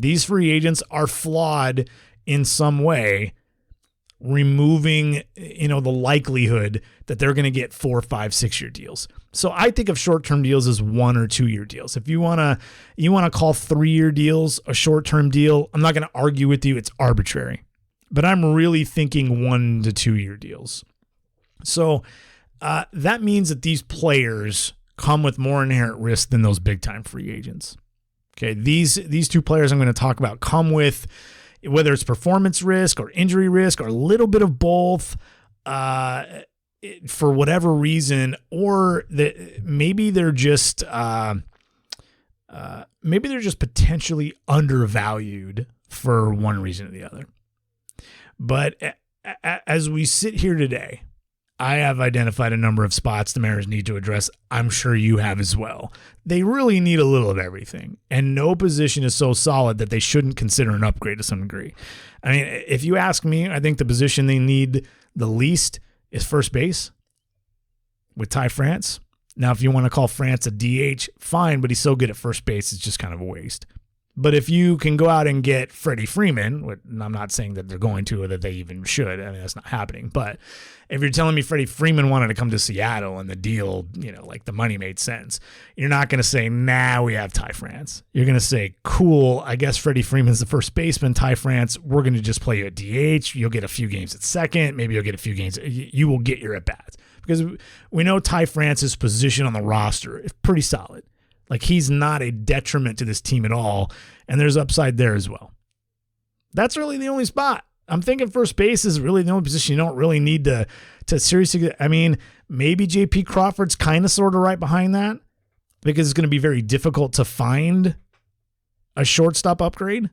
These free agents are flawed in some way, removing, the likelihood that they're going to get 4, 5, 6-year deals. So I think of short-term deals as 1 or 2 year deals. If you want to call 3-year deals a short-term deal, I'm not going to argue with you. It's arbitrary. But I'm really thinking 1 to 2 year deals. So that means that these players come with more inherent risk than those big-time free agents. Okay, these two players I'm going to talk about come with, whether it's performance risk or injury risk or a little bit of both, for whatever reason, or maybe they're just potentially undervalued for one reason or the other. But as we sit here today, I have identified a number of spots the Mariners need to address. I'm sure you have as well. They really need a little of everything, and no position is so solid that they shouldn't consider an upgrade to some degree. I mean, if you ask me, I think the position they need the least is first base with Ty France. Now, if you want to call France a DH, fine, but he's so good at first base, it's just kind of a waste. But if you can go out and get Freddie Freeman, and I'm not saying that they're going to or that they even should, I mean, that's not happening. But if you're telling me Freddie Freeman wanted to come to Seattle and the deal, like the money made sense, you're not going to say, nah, we have Ty France. You're going to say, cool, I guess Freddie Freeman's the first baseman, Ty France, we're going to just play you at DH. You'll get a few games at second. Maybe you'll get a few games. You will get your at-bats. Because we know Ty France's position on the roster is pretty solid. Like, he's not a detriment to this team at all, and there's upside there as well. That's really the only spot. I'm thinking first base is really the only position you don't really need to seriously. I mean, maybe J.P. Crawford's kind of sort of right behind that, because it's going to be very difficult to find a shortstop upgrade.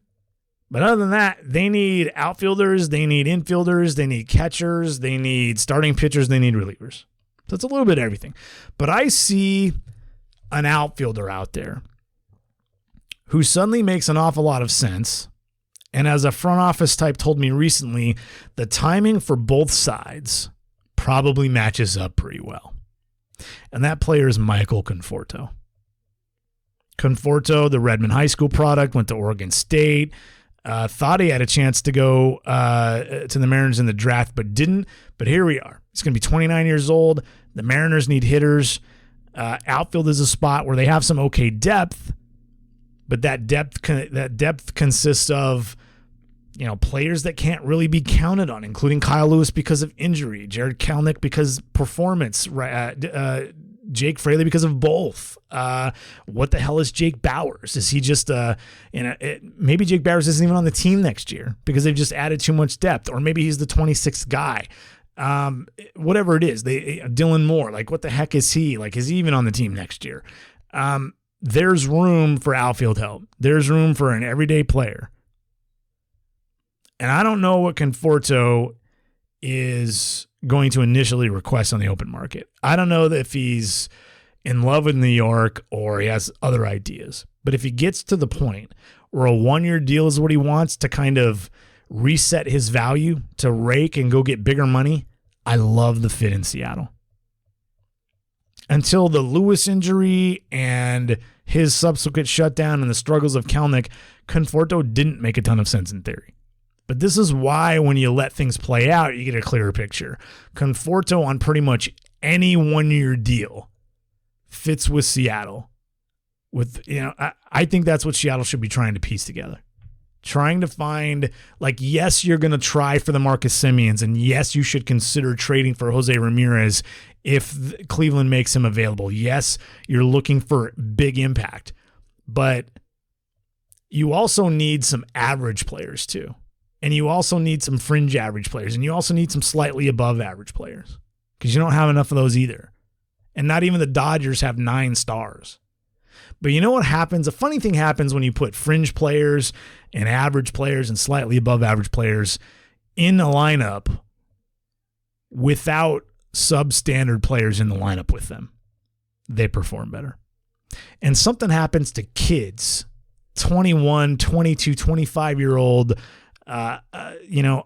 But other than that, they need outfielders, they need infielders, they need catchers, they need starting pitchers, they need relievers. So it's a little bit of everything. But I see an outfielder out there who suddenly makes an awful lot of sense. And as a front office type told me recently, the timing for both sides probably matches up pretty well. And that player is Michael Conforto. Conforto, the Redmond High School product, went to Oregon State. Thought he had a chance to go to the Mariners in the draft, but didn't. But here we are. He's going to be 29 years old. The Mariners need hitters. Outfield is a spot where they have some okay depth, but that depth consists of players that can't really be counted on, including Kyle Lewis because of injury, Jared Kelenic because performance, Jake Fraley because of both. What the hell is Jake Bauers? Is he just maybe Jake Bauers isn't even on the team next year because they've just added too much depth, or maybe he's the 26th guy. Whatever it is, Dylan Moore, like, what the heck is he? Like, is he even on the team next year? There's room for outfield help. There's room for an everyday player. And I don't know what Conforto is going to initially request on the open market. I don't know if he's in love with New York or he has other ideas. But if he gets to the point where a 1-year deal is what he wants to kind of reset his value, to rake and go get bigger money, I love the fit in Seattle. Until the Lewis injury and his subsequent shutdown and the struggles of Kelenic, Conforto didn't make a ton of sense in theory. But this is why when you let things play out, you get a clearer picture. Conforto on pretty much any 1-year deal fits with Seattle. I think that's what Seattle should be trying to piece together. Trying to find, yes, you're going to try for the Marcus Semiems, and yes, you should consider trading for Jose Ramirez if Cleveland makes him available. Yes, you're looking for big impact, but you also need some average players too. And you also need some fringe average players, and you also need some slightly above average players, because you don't have enough of those either. And not even the Dodgers have 9 stars. But you know what happens? A funny thing happens when you put fringe players and average players and slightly above average players in a lineup without substandard players in the lineup with them. They perform better. And something happens to kids, 21, 22, 25-year-old,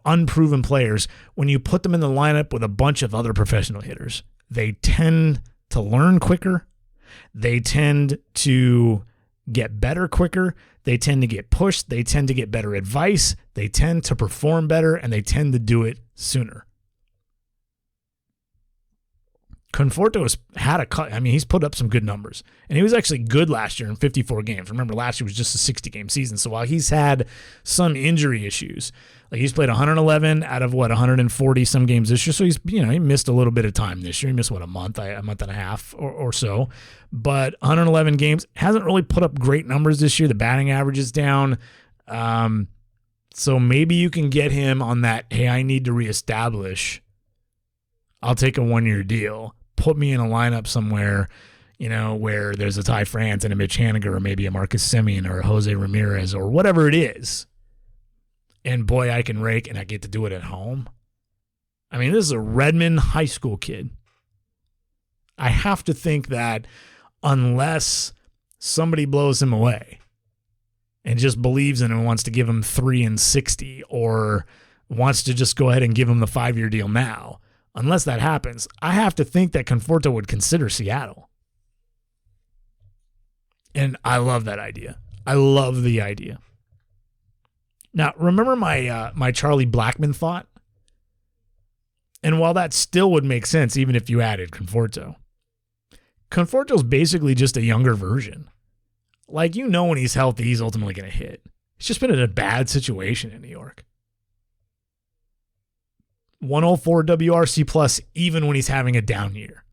unproven players. When you put them in the lineup with a bunch of other professional hitters, they tend to learn quicker. They tend to get better quicker. they tend to get pushed, they tend to get better advice, they tend to perform better, and they tend to do it sooner. Conforto has had a cut. I mean, he's put up some good numbers. And he was actually good last year in 54 games. Remember, last year was just a 60-game season. So while he's had some injury issues, like he's played 111 out of 140 some games this year. So he's, he missed a little bit of time this year. He missed a month and a half or so. But 111 games, hasn't really put up great numbers this year. The batting average is down. So maybe you can get him on that, hey, I need to reestablish. I'll take a 1-year deal. Put me in a lineup somewhere, where there's a Ty France and a Mitch Haniger or maybe a Marcus Semien or a Jose Ramirez or whatever it is. And boy, I can rake and I get to do it at home. I mean, this is a Redmond high school kid. I have to think that unless somebody blows him away and just believes in him and wants to give him 3 and 60 or wants to just go ahead and give him the 5-year deal now, unless that happens, I have to think that Conforto would consider Seattle. And I love that idea. I love the idea. Now, remember my Charlie Blackmon thought? And while that still would make sense, even if you added Conforto's basically just a younger version. Like, when he's healthy, he's ultimately going to hit. He's just been in a bad situation in New York. 104 WRC plus even when he's having a down year.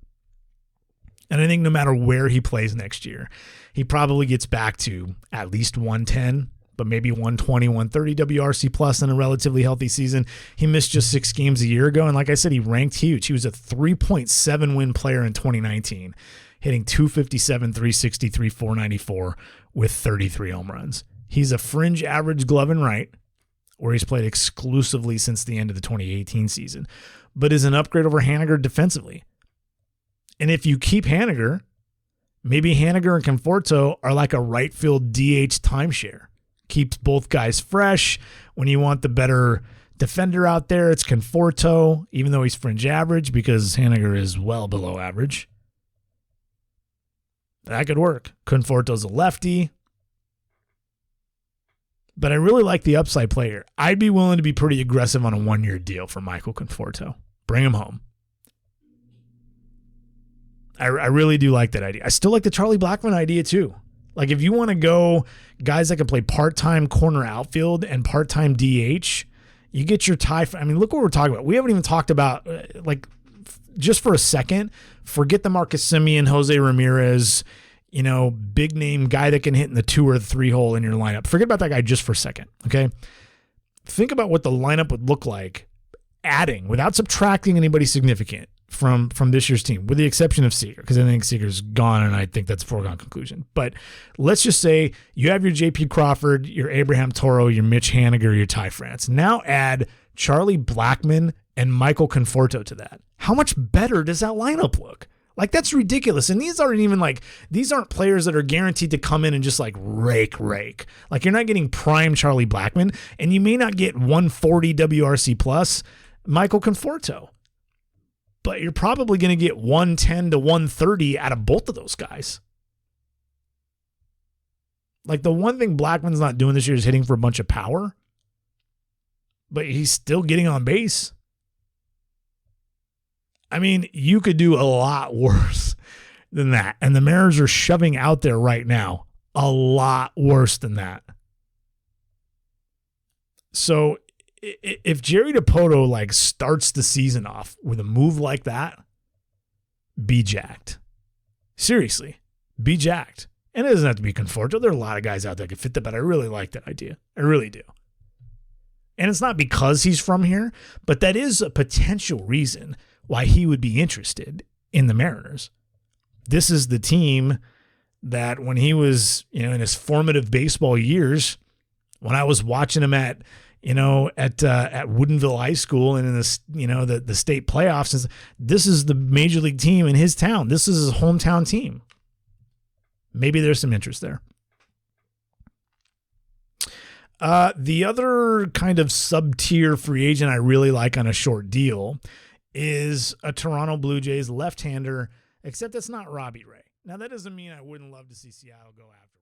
And I think no matter where he plays next year, he probably gets back to at least 110, but maybe 120, 130 WRC plus in a relatively healthy season. He missed just 6 games a year ago. And like I said, he ranked huge. He was a 3.7 win player in 2019, hitting 257, 363, 494 with 33 home runs. He's a fringe average glove and right, where he's played exclusively since the end of the 2018 season, but is an upgrade over Haniger defensively. And if you keep Haniger, maybe Haniger and Conforto are like a right field DH timeshare. Keeps both guys fresh. When you want the better defender out there, it's Conforto, even though he's fringe average, because Haniger is well below average. That could work. Conforto's a lefty. But I really like the upside player. I'd be willing to be pretty aggressive on a 1-year deal for Michael Conforto. Bring him home. I really do like that idea. I still like the Charlie Blackmon idea too. Like if you want to go guys that can play part-time corner outfield and part-time DH, you get your Ty. I mean, look what we're talking about. We haven't even talked about, just for a second, forget the Marcus Semien, Jose Ramirez, big name guy that can hit in the 2 or 3 hole in your lineup. Forget about that guy just for a second, okay? Think about what the lineup would look like adding, without subtracting anybody significant from this year's team, with the exception of Seager, because I think Seager's gone, and I think that's a foregone conclusion. But let's just say you have your J.P. Crawford, your Abraham Toro, your Mitch Haniger, your Ty France. Now add Charlie Blackmon and Michael Conforto to that. How much better does that lineup look? Like, that's ridiculous. And these aren't players that are guaranteed to come in and just rake. Like, you're not getting prime Charlie Blackmon, and you may not get 140 WRC plus Michael Conforto, but you're probably going to get 110 to 130 out of both of those guys. Like, the one thing Blackmon's not doing this year is hitting for a bunch of power, but he's still getting on base. I mean, you could do a lot worse than that. And the Mariners are shoving out there right now a lot worse than that. So if Jerry Dipoto starts the season off with a move like that, be jacked. Seriously, be jacked. And it doesn't have to be Conforto. There are a lot of guys out there that can fit that, but I really like that idea. I really do. And it's not because he's from here, but that is a potential reason why he would be interested in the Mariners. This is the team that when he was, in his formative baseball years, when I was watching him at Woodinville High School and in this, the state playoffs, this is the major league team in his town. This is his hometown team. Maybe there's some interest there. The other kind of sub-tier free agent I really like on a short deal is a Toronto Blue Jays left-hander, except it's not Robbie Ray. Now, that doesn't mean I wouldn't love to see Seattle go after